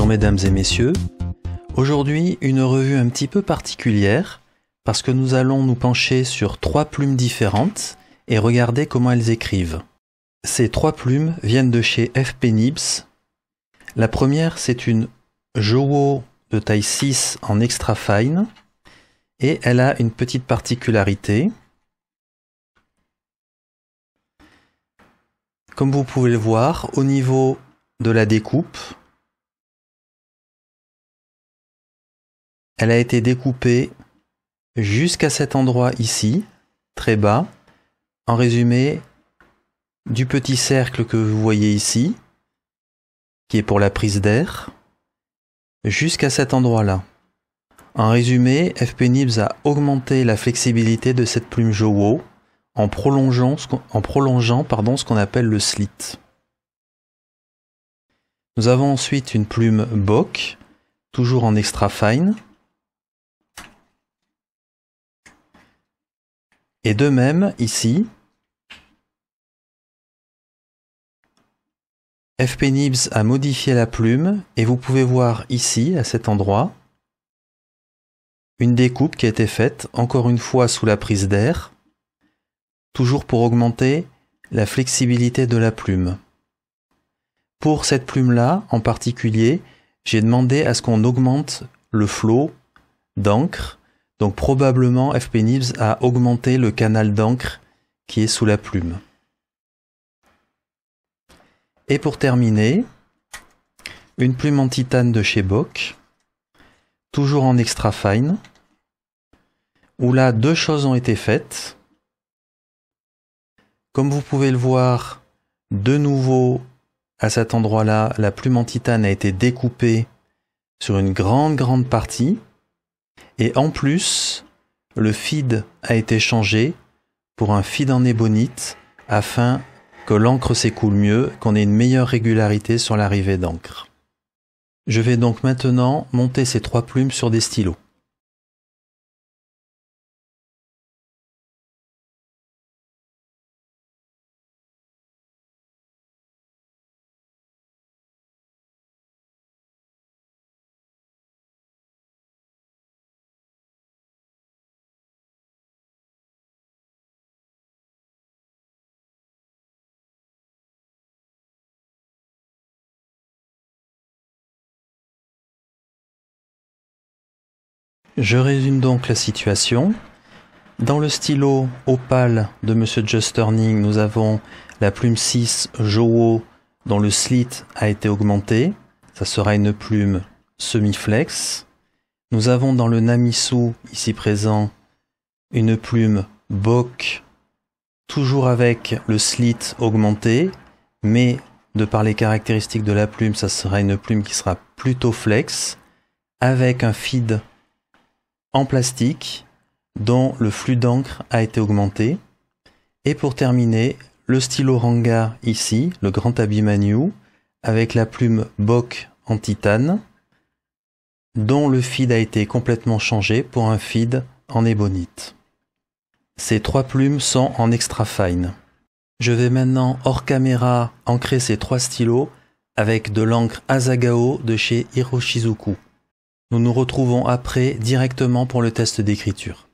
mesdames et messieurs. Aujourd'hui, une revue un petit peu particulière parce que nous allons nous pencher sur 3 plumes différentes et regarder comment elles écrivent. Ces 3 plumes viennent de chez FP Nibs. La première, c'est une Jowo de taille 6 en extra fine et elle a une petite particularité. Comme vous pouvez le voir, au niveau de la découpe, elle a été découpée jusqu'à cet endroit ici, très bas. En résumé, du petit cercle que vous voyez ici, qui est pour la prise d'air, jusqu'à cet endroit-là. En résumé, FP Nibs a augmenté la flexibilité de cette plume Jowo en prolongeant ce qu'on appelle le slit. Nous avons ensuite une plume Bock, toujours en extra fine. Et de même, ici, FP Nibs a modifié la plume et vous pouvez voir ici, à cet endroit, une découpe qui a été faite, encore une fois sous la prise d'air, toujours pour augmenter la flexibilité de la plume. Pour cette plume-là, en particulier, j'ai demandé à ce qu'on augmente le flot d'encre. Donc probablement FP Nibs a augmenté le canal d'encre qui est sous la plume. Et pour terminer, une plume en titane de chez Bock, toujours en extra fine, où là 2 choses ont été faites. Comme vous pouvez le voir, de nouveau à cet endroit-là, la plume en titane a été découpée sur une grande partie. Et en plus, le feed a été changé pour un feed en ébonite afin que l'encre s'écoule mieux, qu'on ait une meilleure régularité sur l'arrivée d'encre. Je vais donc maintenant monter ces 3 plumes sur des stylos. Je résume donc la situation. Dans le stylo Opal de Monsieur Just Turning, nous avons la plume 6 Jowo dont le slit a été augmenté. Ça sera une plume semi-flex. Nous avons dans le Namisu, ici présent, une plume Bock, toujours avec le slit augmenté, mais de par les caractéristiques de la plume, ça sera une plume qui sera plutôt flex, avec un feed en plastique dont le flux d'encre a été augmenté. Et pour terminer, le stylo Ranga ici, le Grand Abhimanyu, avec la plume Bock en titane, dont le feed a été complètement changé pour un feed en ébonite. Ces 3 plumes sont en extra fine. Je vais maintenant hors caméra ancrer ces 3 stylos avec de l'encre Asagao de chez Hiroshizuku. Nous nous retrouvons après directement pour le test d'écriture.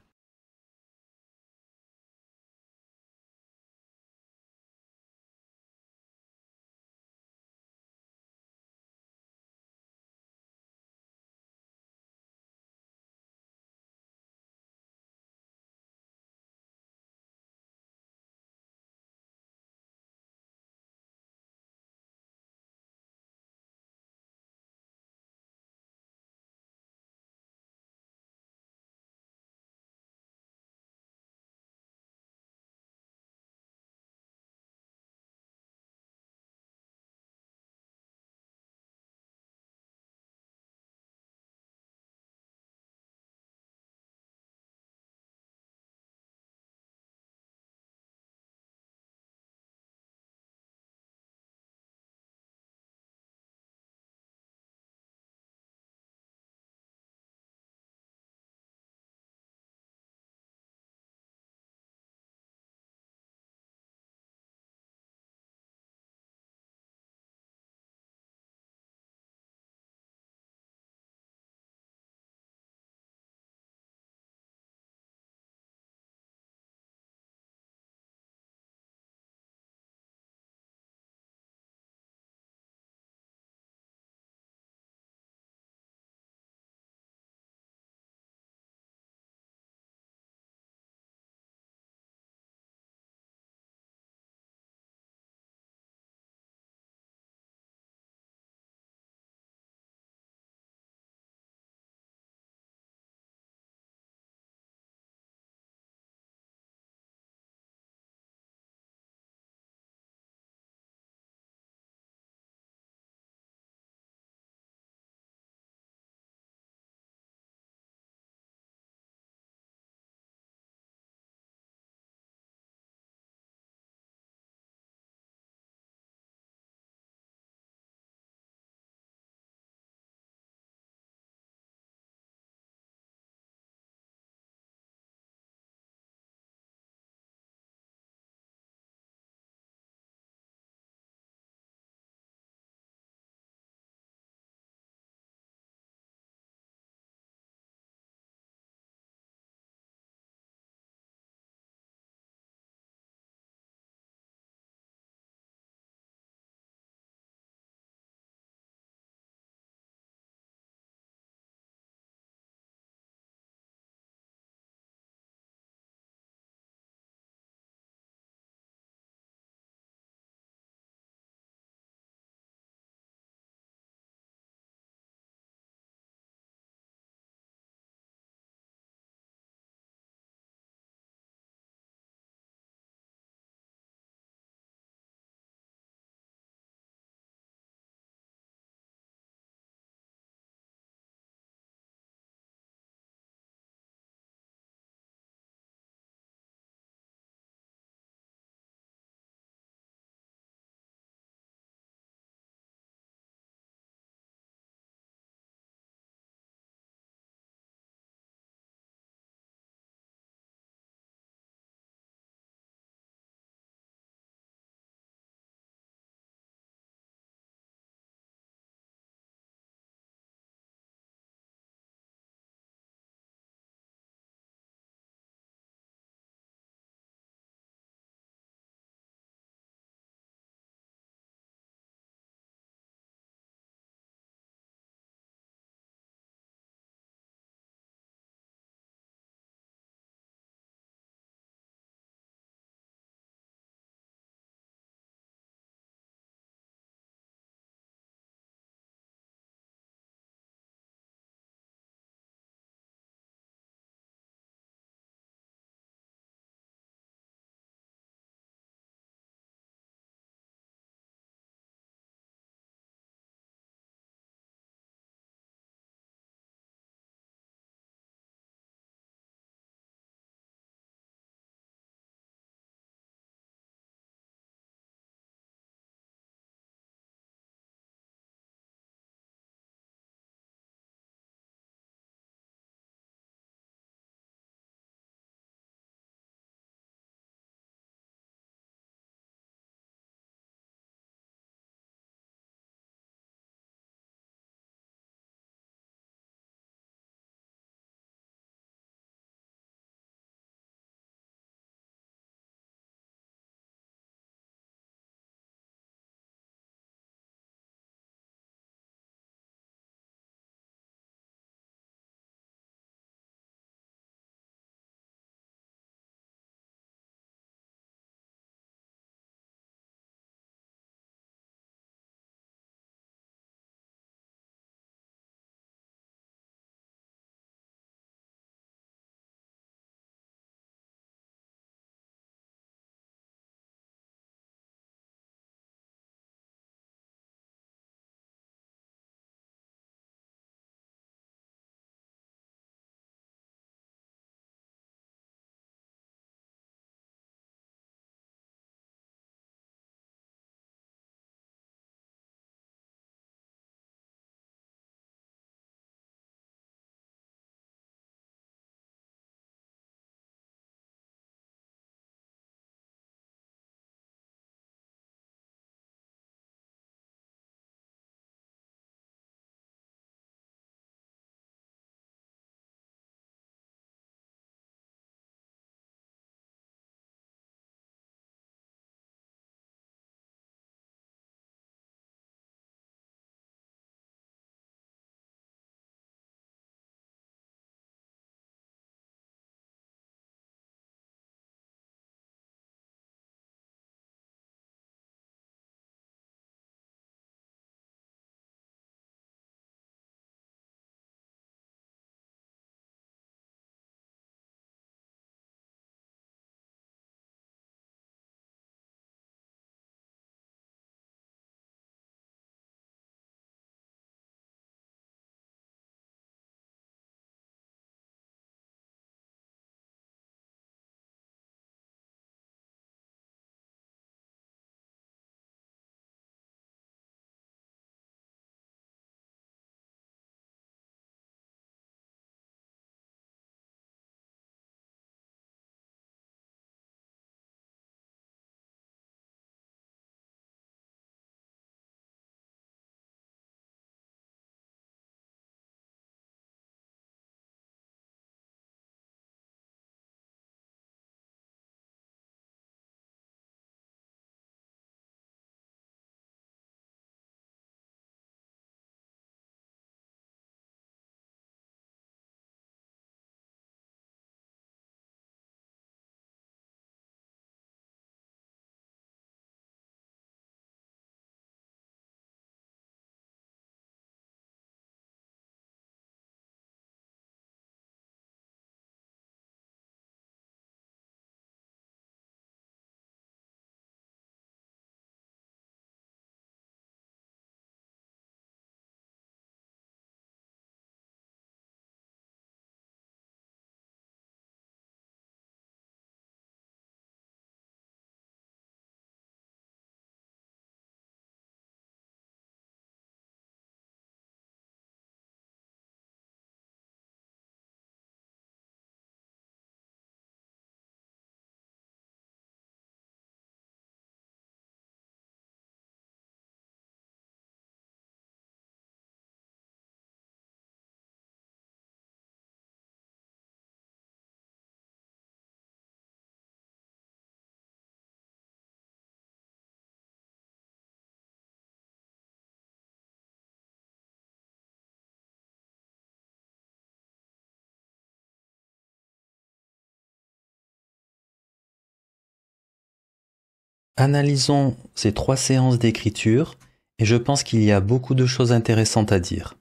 Analysons ces 3 séances d'écriture et je pense qu'il y a beaucoup de choses intéressantes à dire.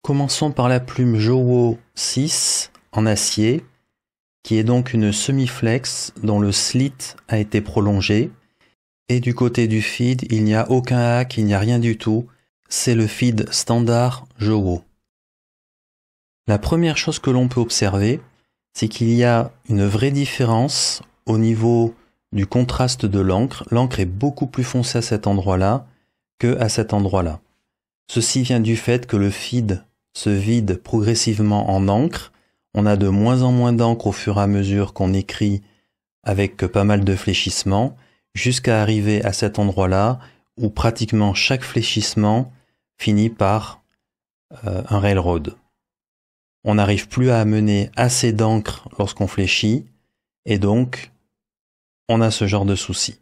Commençons par la plume Jowo 6 en acier, qui est donc une semi-flex dont le slit a été prolongé. Et du côté du feed, il n'y a aucun hack, il n'y a rien du tout. C'est le feed standard Jowo. La première chose que l'on peut observer, c'est qu'il y a une vraie différence au niveau du contraste de l'encre. L'encre est beaucoup plus foncée à cet endroit-là que à cet endroit-là. Ceci vient du fait que le feed se vide progressivement en encre. On a de moins en moins d'encre au fur et à mesure qu'on écrit avec pas mal de fléchissements, jusqu'à arriver à cet endroit-là où pratiquement chaque fléchissement finit par un railroad. On n'arrive plus à amener assez d'encre lorsqu'on fléchit, et donc on a ce genre de souci.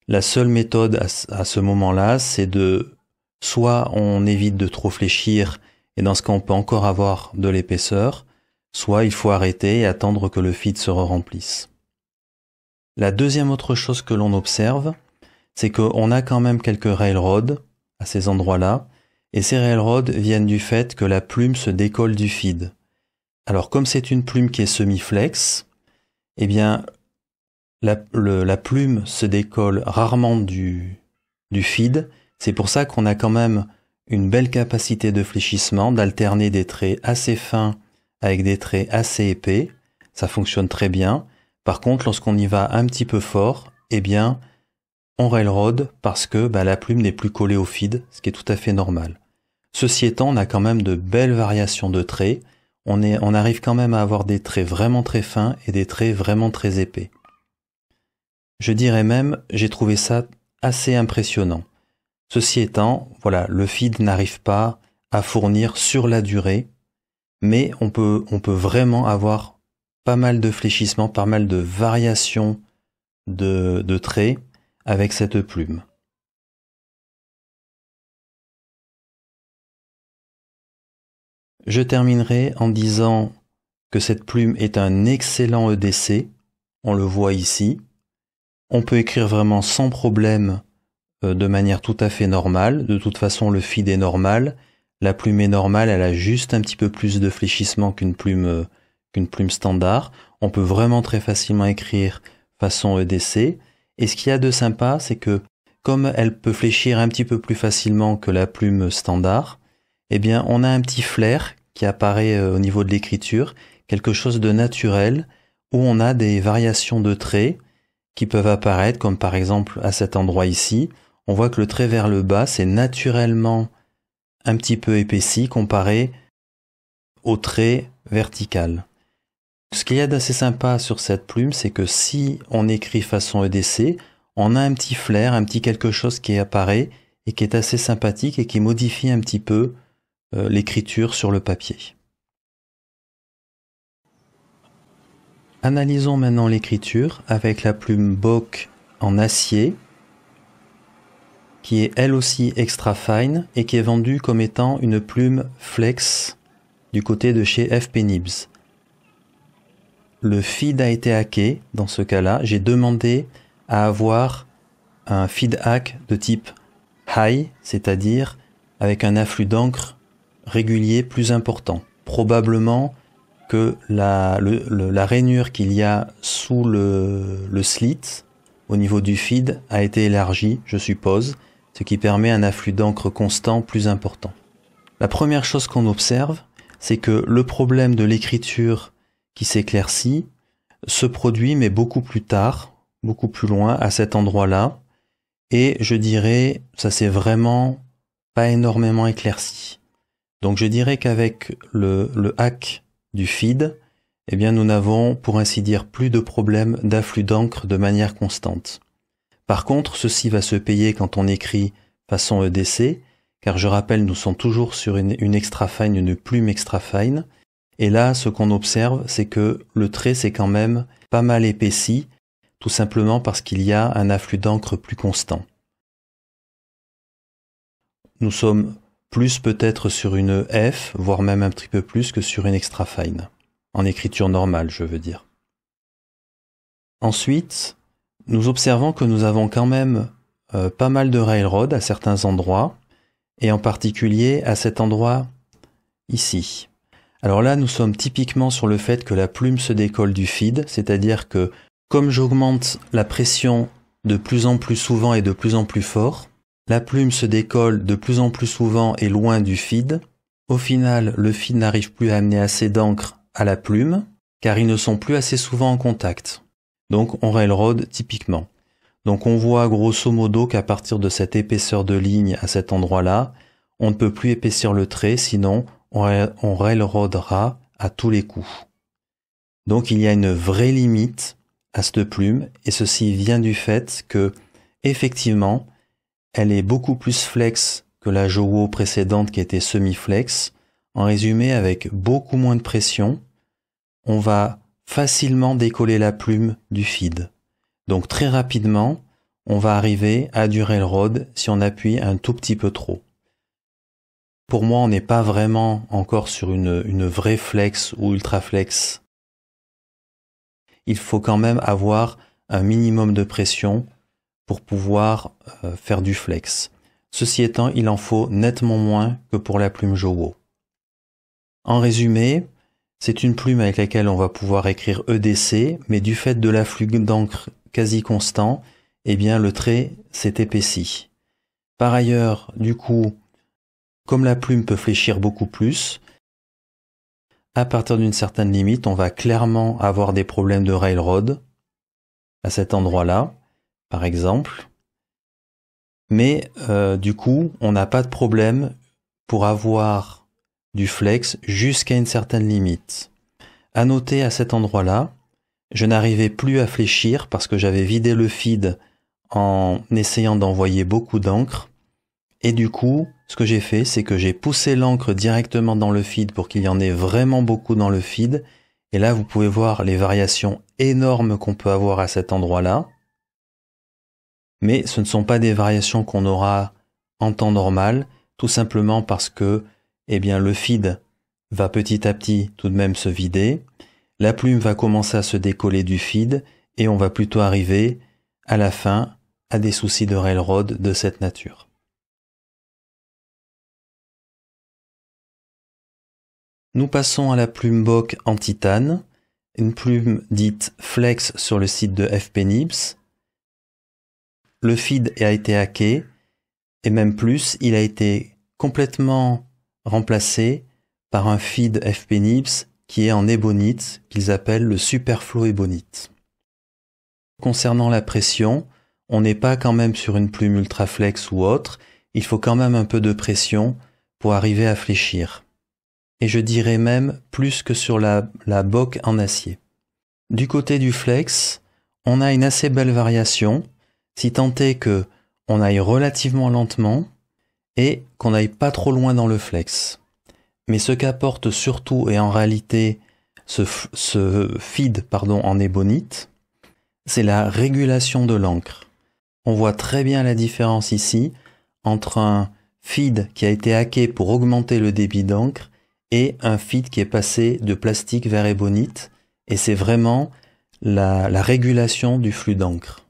La seule méthode à ce moment-là, c'est de soit on évite de trop fléchir, et dans ce cas on peut encore avoir de l'épaisseur, soit il faut arrêter et attendre que le feed se remplisse. La deuxième autre chose que l'on observe, c'est qu'on a quand même quelques railroads à ces endroits-là, et ces railroads viennent du fait que la plume se décolle du feed. Alors comme c'est une plume qui est semi-flex, eh bien la plume se décolle rarement du feed. C'est pour ça qu'on a quand même une belle capacité de fléchissement, d'alterner des traits assez fins avec des traits assez épais. Ça fonctionne très bien. Par contre, lorsqu'on y va un petit peu fort, eh bien, on railroad parce que la plume n'est plus collée au feed, ce qui est tout à fait normal. Ceci étant, on a quand même de belles variations de traits. On arrive quand même à avoir des traits vraiment très fins et des traits vraiment très épais. Je dirais même, j'ai trouvé ça assez impressionnant. Ceci étant, voilà, le feed n'arrive pas à fournir sur la durée, mais on peut vraiment avoir pas mal de fléchissements, pas mal de variations de traits avec cette plume. Je terminerai en disant que cette plume est un excellent EDC, on le voit ici. On peut écrire vraiment sans problème de manière tout à fait normale. De toute façon, le feed est normal. La plume est normale, elle a juste un petit peu plus de fléchissement qu'une plume standard. On peut vraiment très facilement écrire façon EDC. Et ce qu'il y a de sympa, c'est que comme elle peut fléchir un petit peu plus facilement que la plume standard, eh bien on a un petit flair qui apparaît au niveau de l'écriture, quelque chose de naturel, où on a des variations de traits qui peuvent apparaître, comme par exemple à cet endroit ici. On voit que le trait vers le bas, c'est naturellement un petit peu épaissi comparé au trait vertical. Ce qu'il y a d'assez sympa sur cette plume, c'est que si on écrit façon EDC, on a un petit flair, un petit quelque chose qui apparaît et qui est assez sympathique et qui modifie un petit peu l'écriture sur le papier. Analysons maintenant l'écriture avec la plume Bock en acier, qui est elle aussi extra fine et qui est vendue comme étant une plume flex du côté de chez FP Nibs. Le feed a été hacké dans ce cas-là. J'ai demandé à avoir un feed hack de type high, c'est-à-dire avec un afflux d'encre régulier plus important. Probablement que la rainure qu'il y a sous le slit au niveau du feed a été élargie, je suppose, ce qui permet un afflux d'encre constant plus important. La première chose qu'on observe, c'est que le problème de l'écriture qui s'éclaircit se produit mais beaucoup plus tard, beaucoup plus loin à cet endroit-là, et je dirais ça s'est vraiment pas énormément éclairci. Donc je dirais qu'avec le hack du feed, eh bien nous n'avons pour ainsi dire plus de problème d'afflux d'encre de manière constante. Par contre, ceci va se payer quand on écrit façon EDC, car je rappelle, nous sommes toujours sur une extra fine, une plume extra fine, et là, ce qu'on observe, c'est que le trait s'est quand même pas mal épaissi, tout simplement parce qu'il y a un afflux d'encre plus constant. Nous sommes plus peut-être sur une F, voire même un petit peu plus que sur une extra fine, en écriture normale, je veux dire. Ensuite, nous observons que nous avons quand même pas mal de railroad à certains endroits, et en particulier à cet endroit ici. Alors là, nous sommes typiquement sur le fait que la plume se décolle du feed, c'est-à-dire que comme j'augmente la pression de plus en plus souvent et de plus en plus fort, la plume se décolle de plus en plus souvent et loin du feed. Au final, le feed n'arrive plus à amener assez d'encre à la plume, car ils ne sont plus assez souvent en contact. Donc on railroad typiquement. Donc on voit grosso modo qu'à partir de cette épaisseur de ligne à cet endroit-là, on ne peut plus épaissir le trait, sinon on railroadera à tous les coups. Donc il y a une vraie limite à cette plume, et ceci vient du fait que, effectivement, elle est beaucoup plus flex que la Jowo précédente qui était semi-flex. En résumé, avec beaucoup moins de pression, on va facilement décoller la plume du feed. Donc très rapidement, on va arriver à du railroad si on appuie un tout petit peu trop. Pour moi, on n'est pas vraiment encore sur une vraie flex ou ultra flex. Il faut quand même avoir un minimum de pression pour pouvoir faire du flex. Ceci étant, il en faut nettement moins que pour la plume Jowo. En résumé, c'est une plume avec laquelle on va pouvoir écrire EDC, mais du fait de l'afflux d'encre quasi constant, eh bien le trait s'est épaissi. Par ailleurs, du coup, comme la plume peut fléchir beaucoup plus, à partir d'une certaine limite, on va clairement avoir des problèmes de railroad à cet endroit-là, par exemple. Mais du coup, on n'a pas de problème pour avoir du flex jusqu'à une certaine limite. À noter à cet endroit-là, je n'arrivais plus à fléchir parce que j'avais vidé le feed en essayant d'envoyer beaucoup d'encre. Et du coup, ce que j'ai fait, c'est que j'ai poussé l'encre directement dans le feed pour qu'il y en ait vraiment beaucoup dans le feed. Et là, vous pouvez voir les variations énormes qu'on peut avoir à cet endroit-là. Mais ce ne sont pas des variations qu'on aura en temps normal, tout simplement parce que, eh bien, le feed va petit à petit tout de même se vider. La plume va commencer à se décoller du feed et on va plutôt arriver, à la fin, à des soucis de railroad de cette nature. Nous passons à la plume Bock en titane, une plume dite flex sur le site de FP-Nibs. Le feed a été hacké, et même plus, il a été complètement remplacé par un feed FP-Nibs qui est en ébonite, qu'ils appellent le Superflow ébonite. Concernant la pression, on n'est pas quand même sur une plume ultra flex ou autre, il faut quand même un peu de pression pour arriver à fléchir. Et je dirais même plus que sur la Bock en acier. Du côté du flex, on a une assez belle variation, si tant est que on aille relativement lentement et qu'on n'aille pas trop loin dans le flex. Mais ce qu'apporte surtout et en réalité ce feed en ébonite, c'est la régulation de l'encre. On voit très bien la différence ici entre un feed qui a été hacké pour augmenter le débit d'encre et un feed qui est passé de plastique vers ébonite, et c'est vraiment la régulation du flux d'encre.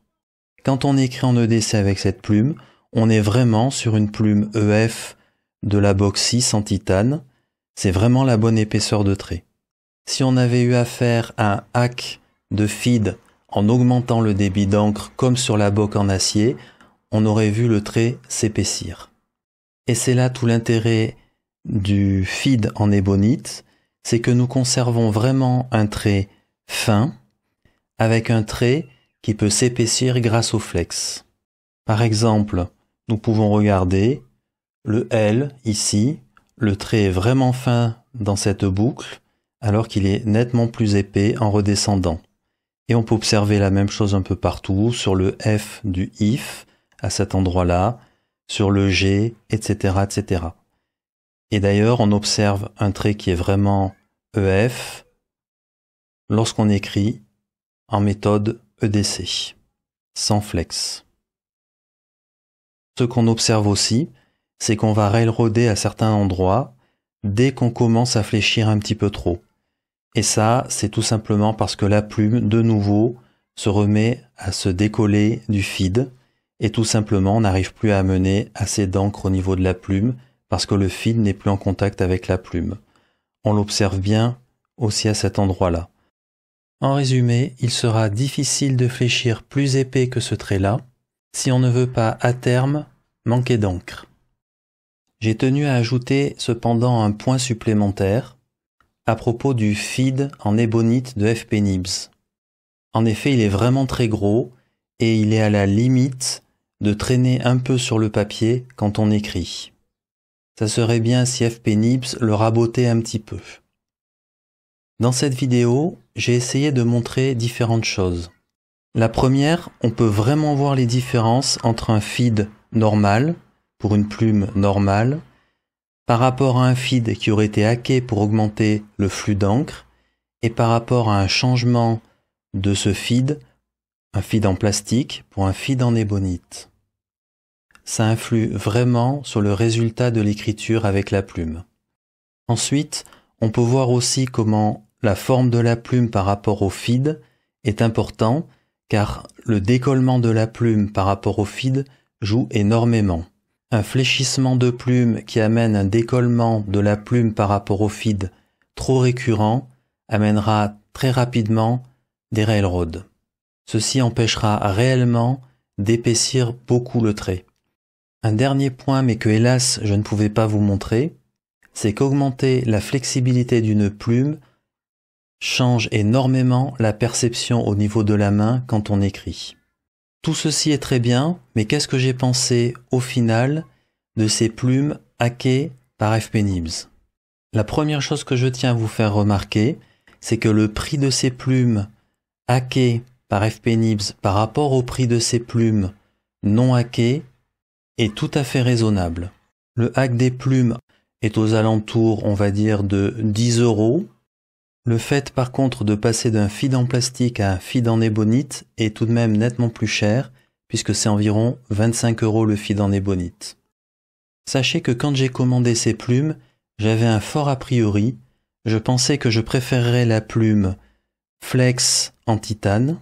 Quand on écrit en EDC avec cette plume, on est vraiment sur une plume EF de la Bock 6 en titane, c'est vraiment la bonne épaisseur de trait. Si on avait eu affaire à un hack de feed en augmentant le débit d'encre comme sur la Bock en acier, on aurait vu le trait s'épaissir. Et c'est là tout l'intérêt du feed en ébonite, c'est que nous conservons vraiment un trait fin avec un trait qui peut s'épaissir grâce au flex. Par exemple, nous pouvons regarder le L ici, le trait est vraiment fin dans cette boucle alors qu'il est nettement plus épais en redescendant. Et on peut observer la même chose un peu partout, sur le F du if, à cet endroit-là, sur le G, etc., etc. Et d'ailleurs, on observe un trait qui est vraiment EF lorsqu'on écrit en méthode EDC, sans flex. Ce qu'on observe aussi, c'est qu'on va railroader à certains endroits dès qu'on commence à fléchir un petit peu trop. Et ça, c'est tout simplement parce que la plume, de nouveau, se remet à se décoller du feed et tout simplement on n'arrive plus à amener assez d'encre au niveau de la plume parce que le feed n'est plus en contact avec la plume. On l'observe bien aussi à cet endroit-là. En résumé, il sera difficile de fléchir plus épais que ce trait-là si on ne veut pas à terme manquer d'encre. J'ai tenu à ajouter cependant un point supplémentaire à propos du feed en ébonite de FP Nibs. En effet, il est vraiment très gros et il est à la limite de traîner un peu sur le papier quand on écrit. Ça serait bien si FP Nibs le rabotait un petit peu. Dans cette vidéo, j'ai essayé de montrer différentes choses. La première, on peut vraiment voir les différences entre un feed normal, pour une plume normale, par rapport à un feed qui aurait été hacké pour augmenter le flux d'encre, et par rapport à un changement de ce feed, un feed en plastique pour un feed en ébonite. Ça influe vraiment sur le résultat de l'écriture avec la plume. Ensuite, on peut voir aussi comment la forme de la plume par rapport au feed est important, car le décollement de la plume par rapport au feed joue énormément. Un fléchissement de plume qui amène un décollement de la plume par rapport au feed trop récurrent amènera très rapidement des railroads. Ceci empêchera réellement d'épaissir beaucoup le trait. Un dernier point, mais que hélas je ne pouvais pas vous montrer, c'est qu'augmenter la flexibilité d'une plume change énormément la perception au niveau de la main quand on écrit. Tout ceci est très bien, mais qu'est-ce que j'ai pensé au final de ces plumes hackées par FP Nibs? La première chose que je tiens à vous faire remarquer, c'est que le prix de ces plumes hackées par FP Nibs par rapport au prix de ces plumes non hackées est tout à fait raisonnable. Le hack des plumes est aux alentours, on va dire, de 10 €. Le fait par contre de passer d'un feed en plastique à un feed en ébonite est tout de même nettement plus cher, puisque c'est environ 25 € le feed en ébonite. Sachez que quand j'ai commandé ces plumes, j'avais un fort a priori, je pensais que je préférerais la plume Flex en titane,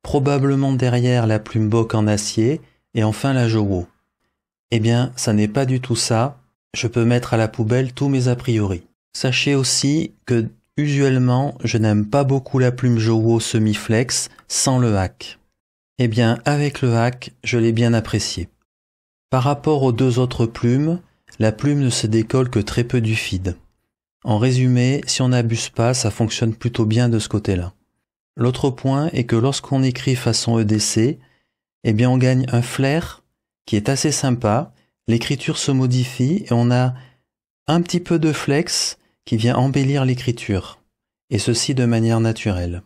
probablement derrière la plume Bock en acier, et enfin la Jowo. Eh bien, ça n'est pas du tout ça, je peux mettre à la poubelle tous mes a priori. Sachez aussi que usuellement, je n'aime pas beaucoup la plume Jowo semi-flex sans le hack. Eh bien, avec le hack, je l'ai bien apprécié. Par rapport aux deux autres plumes, la plume ne se décolle que très peu du feed. En résumé, si on n'abuse pas, ça fonctionne plutôt bien de ce côté-là. L'autre point est que lorsqu'on écrit façon EDC, eh bien on gagne un flair qui est assez sympa, l'écriture se modifie et on a un petit peu de flex qui vient embellir l'écriture, et ceci de manière naturelle.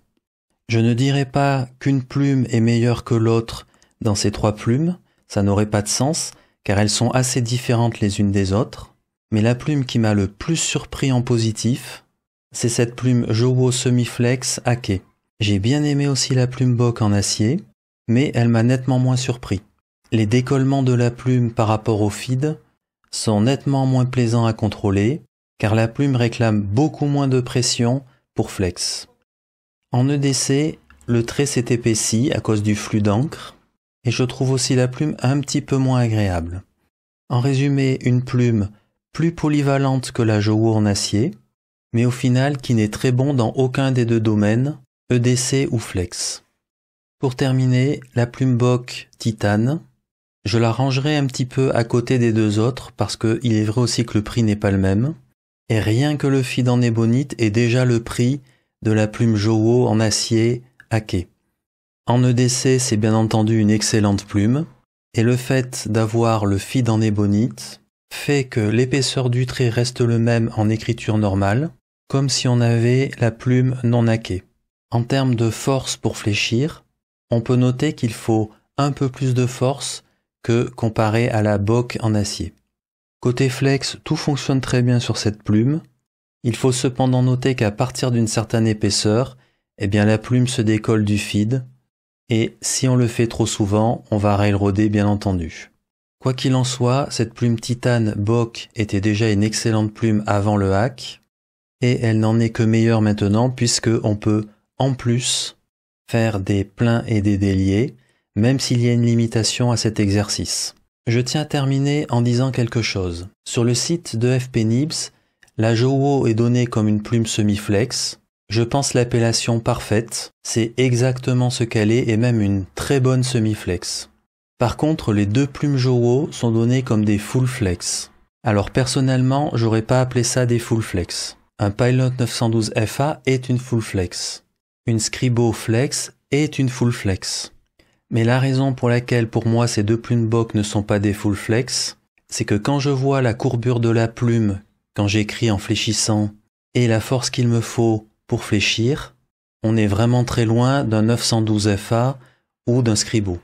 Je ne dirais pas qu'une plume est meilleure que l'autre dans ces trois plumes, ça n'aurait pas de sens, car elles sont assez différentes les unes des autres, mais la plume qui m'a le plus surpris en positif, c'est cette plume Jowo semi-flex hackée. J'ai bien aimé aussi la plume Bock en acier, mais elle m'a nettement moins surpris. Les décollements de la plume par rapport au feed sont nettement moins plaisants à contrôler, car la plume réclame beaucoup moins de pression pour flex. En EDC, le trait s'est épaissi à cause du flux d'encre, et je trouve aussi la plume un petit peu moins agréable. En résumé, une plume plus polyvalente que la Jowo en acier, mais au final qui n'est très bon dans aucun des deux domaines, EDC ou flex. Pour terminer, la plume Bock titane, je la rangerai un petit peu à côté des deux autres parce qu'il est vrai aussi que le prix n'est pas le même. Et rien que le feed en ébonite est déjà le prix de la plume Jowo en acier hacké. En EDC, c'est bien entendu une excellente plume, et le fait d'avoir le feed en ébonite fait que l'épaisseur du trait reste le même en écriture normale, comme si on avait la plume non hackée. En termes de force pour fléchir, on peut noter qu'il faut un peu plus de force que comparé à la Bock en acier. Côté flex, tout fonctionne très bien sur cette plume. Il faut cependant noter qu'à partir d'une certaine épaisseur, eh bien la plume se décolle du feed, et si on le fait trop souvent, on va railroader bien entendu. Quoi qu'il en soit, cette plume titane Bock était déjà une excellente plume avant le hack, et elle n'en est que meilleure maintenant puisque on peut, en plus, faire des pleins et des déliés, même s'il y a une limitation à cet exercice. Je tiens à terminer en disant quelque chose. Sur le site de FPNIBS, la JOWO est donnée comme une plume semi-flex. Je pense l'appellation parfaite, c'est exactement ce qu'elle est et même une très bonne semi-flex. Par contre, les deux plumes JOWO sont données comme des full flex. Alors personnellement, j'aurais pas appelé ça des full flex. Un Pilot 912 FA est une full flex. Une Scribo flex est une full flex. Mais la raison pour laquelle pour moi ces deux plumes Bock ne sont pas des full flex, c'est que quand je vois la courbure de la plume, quand j'écris en fléchissant, et la force qu'il me faut pour fléchir, on est vraiment très loin d'un 912 FA ou d'un Scribo.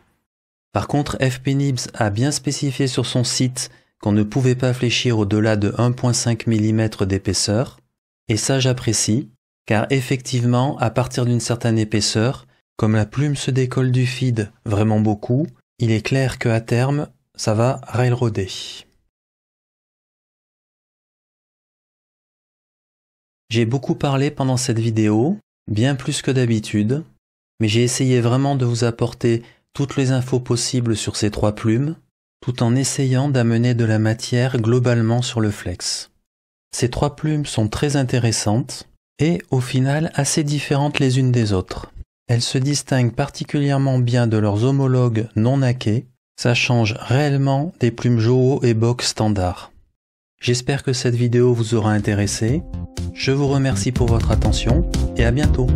Par contre, FPNIBS a bien spécifié sur son site qu'on ne pouvait pas fléchir au-delà de 1,5 mm d'épaisseur, et ça j'apprécie, car effectivement, à partir d'une certaine épaisseur, comme la plume se décolle du feed vraiment beaucoup, il est clair qu'à terme, ça va railroader. J'ai beaucoup parlé pendant cette vidéo, bien plus que d'habitude, mais j'ai essayé vraiment de vous apporter toutes les infos possibles sur ces trois plumes, tout en essayant d'amener de la matière globalement sur le flex. Ces trois plumes sont très intéressantes et au final assez différentes les unes des autres. Elles se distinguent particulièrement bien de leurs homologues non naqués, ça change réellement des plumes JOWO et Bock standard. J'espère que cette vidéo vous aura intéressé, je vous remercie pour votre attention et à bientôt.